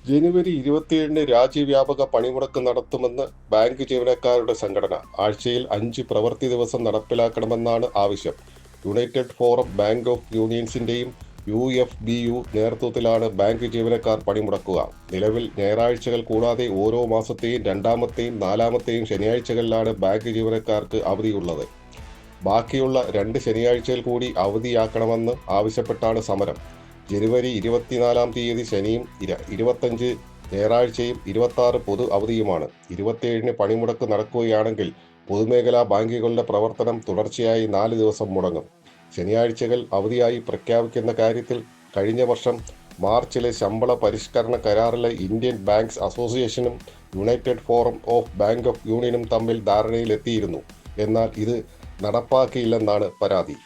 ജനുവരി 27-ന് രാജ്യവ്യാപക പണിമുടക്ക് നടത്തുമെന്ന് ബാങ്ക് ജീവനക്കാരുടെ സംഘടന. ആഴ്ചയിൽ 5 പ്രവൃത്തി ദിവസം നടപ്പിലാക്കണമെന്നാണ് ആവശ്യം. യുണൈറ്റഡ് ഫോറം ബാങ്ക് ഓഫ് യൂണിയൻസിന്റെയും UFBU നേതൃത്വത്തിലാണ് ബാങ്ക് ജീവനക്കാർ പണിമുടക്കുക. നിലവിൽ ഞായറാഴ്ചകൾ കൂടാതെ ഓരോ മാസത്തെയും രണ്ടാമത്തെയും നാലാമത്തെയും ശനിയാഴ്ചകളിലാണ് ബാങ്ക് ജീവനക്കാർക്ക് അവധിയുള്ളത്. ബാക്കിയുള്ള 2 ശനിയാഴ്ചകൾ കൂടി അവധിയാക്കണമെന്ന് ആവശ്യപ്പെട്ടാണ് സമരം. ജനുവരി 24-ാം തീയതി ശനിയും 25 ഞായറാഴ്ചയും 26 പൊതു അവധിയുമാണ്. 27-ന് പണിമുടക്ക് നടക്കുകയാണെങ്കിൽ പൊതുമേഖലാ ബാങ്കുകളുടെ പ്രവർത്തനം തുടർച്ചയായി 4 ദിവസം മുടങ്ങും. ശനിയാഴ്ചകൾ അവധിയായി പ്രഖ്യാപിക്കുന്ന കാര്യത്തിൽ കഴിഞ്ഞ വർഷം മാർച്ചിലെ ശമ്പള പരിഷ്കരണ കരാറിലെ ഇന്ത്യൻ ബാങ്ക്സ് അസോസിയേഷനും United forum of bank of യൂണിയനും തമ്മിൽ ധാരണയിലെത്തിയിരുന്നു. എന്നാൽ ഇത് നടപ്പാക്കിയില്ലെന്നാണ് പരാതി.